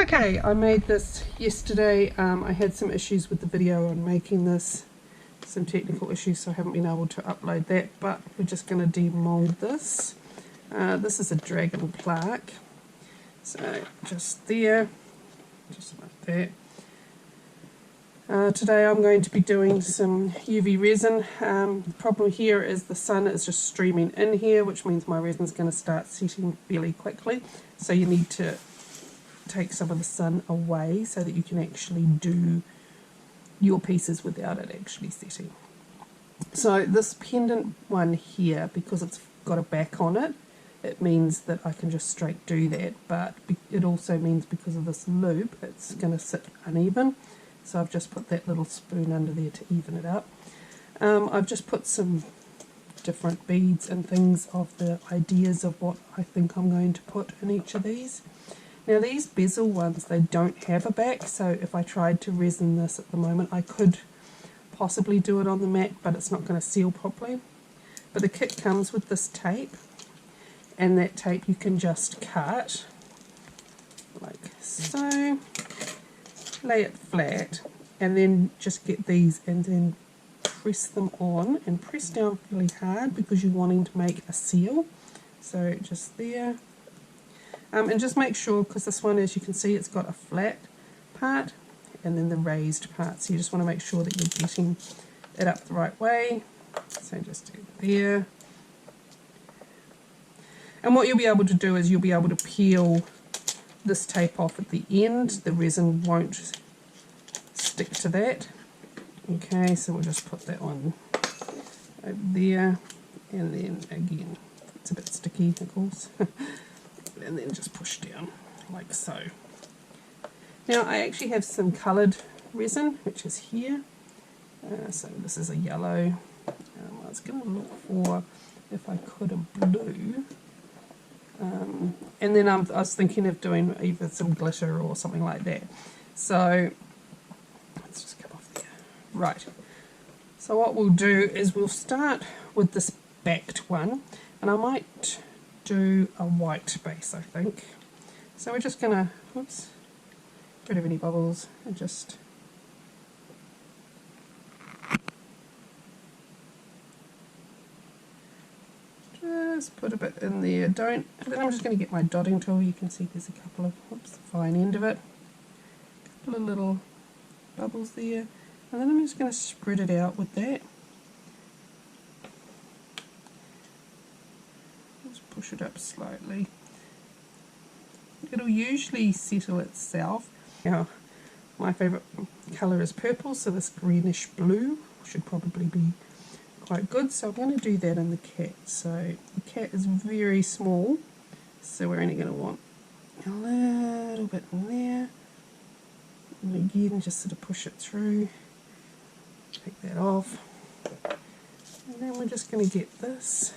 Okay, I made this yesterday. I had some issues with the video on making this, some technical issues, so I haven't been able to upload that, but we're just going to demold this. This is a dragon plaque, so just there, just like that. Today I'm going to be doing some UV resin. The problem here is the sun is just streaming in here, which means my resin is going to start setting fairly quickly, so you need to take some of the sun away so that you can actually do your pieces without it actually setting. So this pendant one here, because it's got a back on it, it means that I can just straight do that, but it also means because of this loop it's going to sit uneven, so I've just put that little spoon under there to even it up. I've just put some different beads and things of the ideas of what I think I'm going to put in each of these. Now these bezel ones, they don't have a back, so if I tried to resin this at the moment I could possibly do it on the mat, but it's not going to seal properly. But the kit comes with this tape, and that tape you can just cut like so, lay it flat, and then just get these and then press them on, and press down really hard because you're wanting to make a seal. So just there. And just make sure, because this one, as you can see, it's got a flat part and then the raised part, so you just want to make sure that you're getting it up the right way. So just do there. And what you'll be able to do is you'll be able to peel this tape off at the end. The resin won't stick to that. Okay, so we'll just put that one over there, and then again, it's a bit sticky of course. And then just push down like so. Now I actually have some coloured resin, which is here. So this is a yellow. I was going to look for, if I could, a blue. And then I was thinking of doing either some glitter or something like that. So let's just come off there. Right. So what we'll do is we'll start with this backed one, and I might do a white base, I think. So we're just going to, oops, get rid of any bubbles and just put a bit in there. Then I'm just going to get my dotting tool. You can see there's a couple of, oops, the fine end of it, a couple of little bubbles there, and then I'm just going to spread it out with that. Push it up slightly. It'll usually settle itself. Now, my favourite colour is purple, so this greenish blue should probably be quite good. So I'm going to do that in the cat. So the cat is very small, so we're only going to want a little bit in there. And again, just sort of push it through. Take that off. And then we're just going to get this.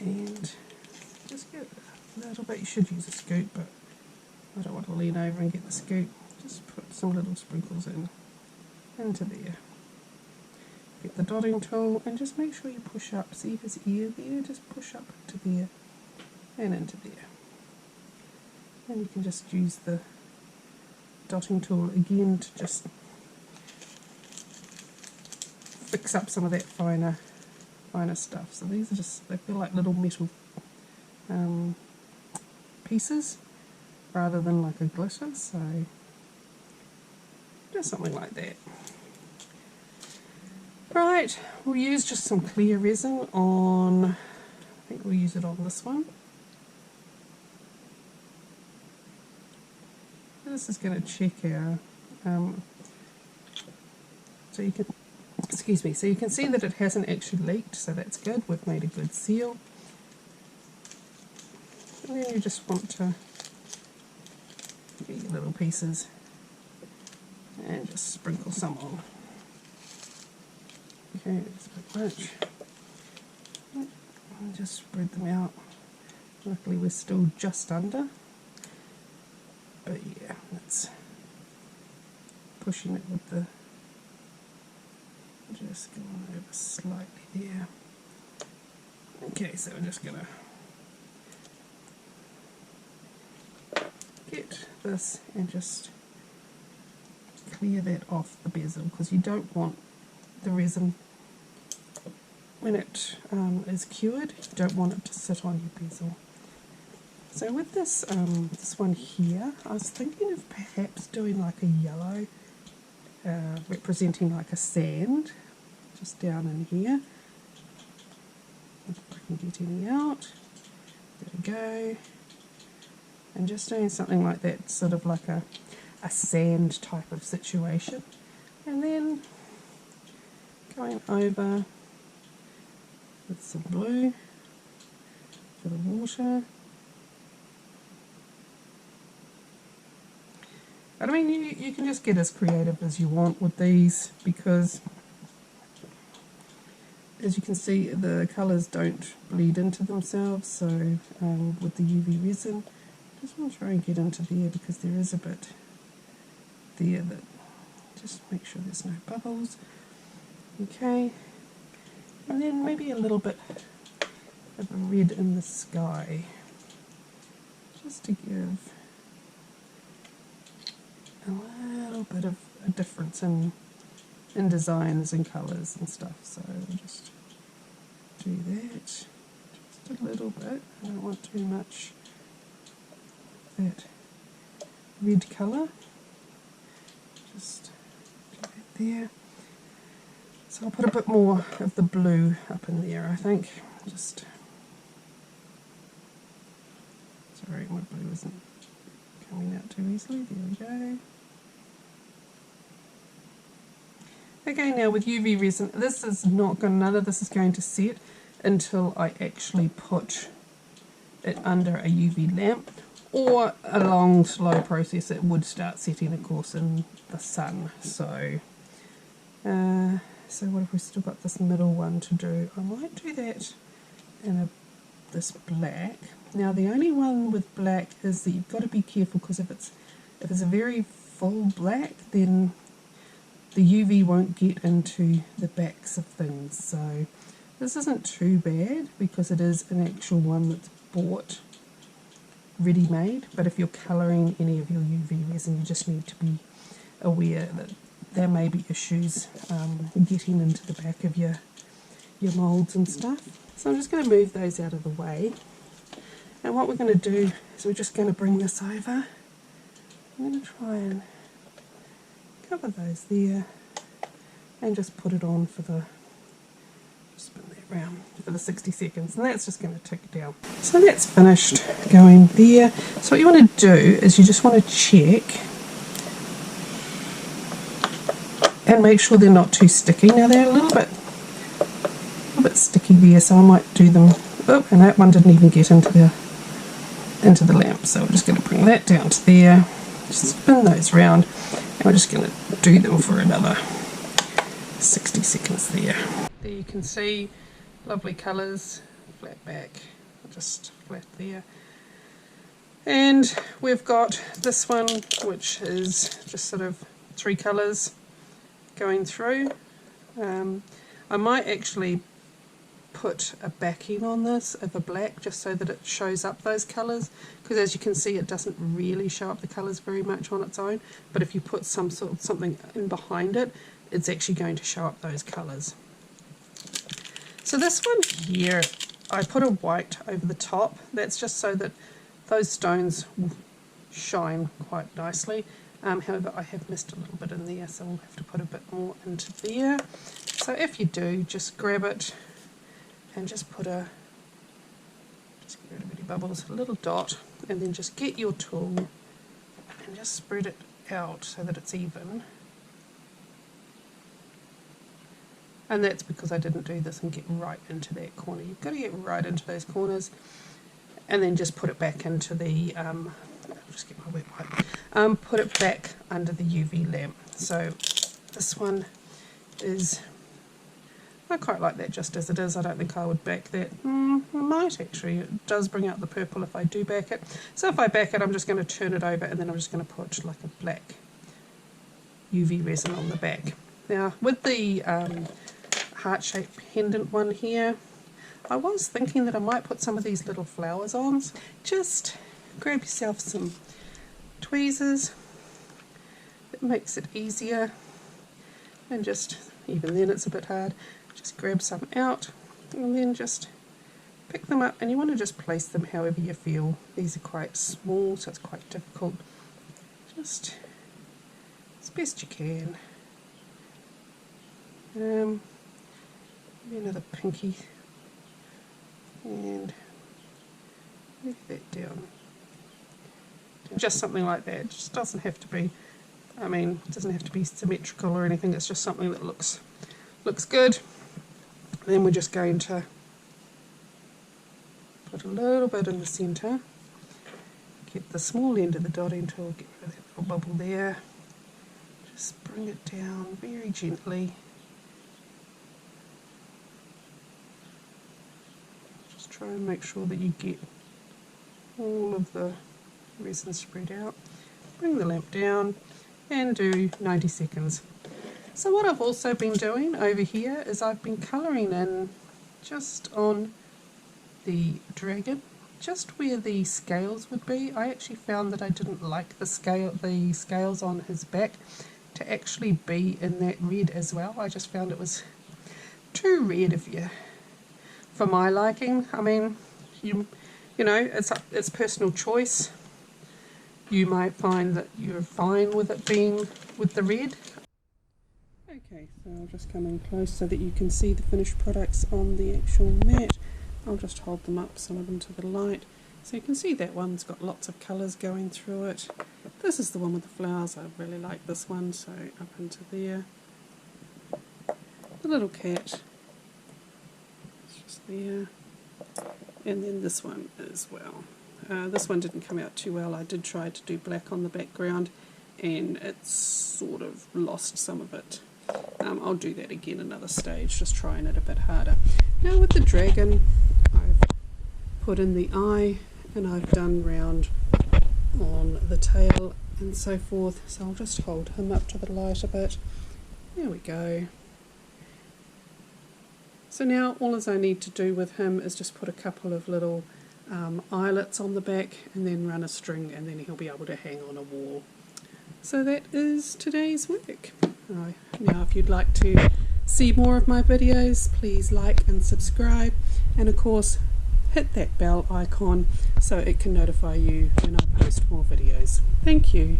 And just get a little bit, you should use a scoop, but I don't want to lean over and get the scoop. Just put some little sprinkles into there. Get the dotting tool and just make sure you push up. See his ear there? Just push up into there and into there. And you can just use the dotting tool again to just fix up some of that finer stuff. So these are just, they feel like little metal pieces rather than like a glitter, so just something like that. Right, we'll use just some clear resin on, I think we'll use it on this one. This is going to check our, so you can, excuse me, so you can see that it hasn't actually leaked, so that's good. We've made a good seal. And then you just want to get your little pieces and just sprinkle some on. Okay, that's a bit much. And just spread them out. Luckily we're still just under. But yeah, that's pushing it with the, just going over slightly there. Okay, so we're just going to get this and just clear that off the bezel, because you don't want the resin, when it is cured, you don't want it to sit on your bezel. So with this this one here, I was thinking of perhaps doing like a yellow, representing like a sand, just down in here. If I can get any out, there we go. And just doing something like that, sort of like a sand type of situation. And then going over with some blue for the water. But I mean, you can just get as creative as you want with these, because as you can see, the colours don't bleed into themselves. So with the UV resin, just want to try and get into there, because there is a bit there that, just make sure there's no bubbles. Okay, and then maybe a little bit of a red in the sky, just to give a little bit of a difference in designs and colours and stuff. So I'll just do that, just a little bit. I don't want too much of that red colour. Just do that there. So I'll put a bit more of the blue up in there, I think. Just, sorry, my blue isn't coming out too easily. There we go. Okay, now with UV resin, this is not going, none of this is going to set until I actually put it under a UV lamp, or a long slow process. It would start setting, of course, in the sun. So so what have we still got? This middle one to do. I might do that in this black. Now the only one with black is that you've got to be careful, because if it's a very full black, then the UV won't get into the backs of things. So this isn't too bad, because it is an actual one that's bought ready-made. But if you're colouring any of your UV resin, you just need to be aware that there may be issues getting into the back of your moulds and stuff. So I'm just going to move those out of the way. And what we're going to do is we're just going to bring this over. I'm going to try and cover those there and just put it on for the, spin that round for the 60 seconds, and that's just going to tick down. So that's finished going there. So what you want to do is you just want to check and make sure they're not too sticky. Now they're a little bit sticky there, so I might do them. Oh, and that one didn't even get into the lamp, so we're just going to bring that down to there. Just spin those round, and we're just going to do them for another 60 seconds there. There you can see lovely colours, flat back, just flat there. And we've got this one, which is just sort of 3 colours going through. I might actually put a backing on this of a black, just so that it shows up those colours, because as you can see, it doesn't really show up the colours very much on its own, but if you put something in behind it, it's actually going to show up those colours. So this one here, I put a white over the top. That's just so that those stones will shine quite nicely. However, I have missed a little bit in there, so we'll have to put a bit more into there. So if you do, just grab it and just put just get rid of any bubbles, a little dot, and then just get your tool and just spread it out so that it's even. And that's because I didn't do this and get right into that corner. You've got to get right into those corners, and then just put it back into the I'll just get my wet wipe. Put it back under the UV lamp. So this one is, I quite like that just as it is. I don't think I would back that. I might actually. It does bring out the purple if I do back it. So if I back it, I'm just going to turn it over, and then I'm just going to put like a black UV resin on the back. Now with the heart-shaped pendant one here, I was thinking that I might put some of these little flowers on. Just grab yourself some tweezers. It makes it easier, and just, even then it's a bit hard, just grab some out and then just pick them up, and you want to just place them however you feel. These are quite small, so it's quite difficult. Just as best you can. Maybe another pinky, and leave that down. Just something like that. It just doesn't have to be, I mean, it doesn't have to be symmetrical or anything. It's just something that looks good. Then we're just going to put a little bit in the centre. Get the small end of the dotting tool, get rid of that little bubble there. Just bring it down very gently. Just try and make sure that you get all of the resin spread out. Bring the lamp down and do 90 seconds. So what I've also been doing over here is I've been colouring in just on the dragon, just where the scales would be. I actually found that I didn't like the scales on his back to actually be in that red as well. I just found it was too red for my liking. I mean, you know, it's personal choice. You might find that you're fine with it being with the red. Okay, so I'll just come in close so that you can see the finished products on the actual mat. I'll just hold them up, some of them to the light. So you can see that one's got lots of colours going through it. This is the one with the flowers. I really like this one, so up into there. The little cat, it's just there. And then this one as well. This one didn't come out too well. I did try to do black on the background and it's sort of lost some of it. I'll do that again another stage, just trying it a bit harder. Now with the dragon, I've put in the eye and I've done round on the tail and so forth. So I'll just hold him up to the light a bit. There we go. So now all I need to do with him is just put a couple of little eyelets on the back and then run a string, and then he'll be able to hang on a wall. So that is today's work. Now if you'd like to see more of my videos, please like and subscribe, and of course hit that bell icon so it can notify you when I post more videos. Thank you.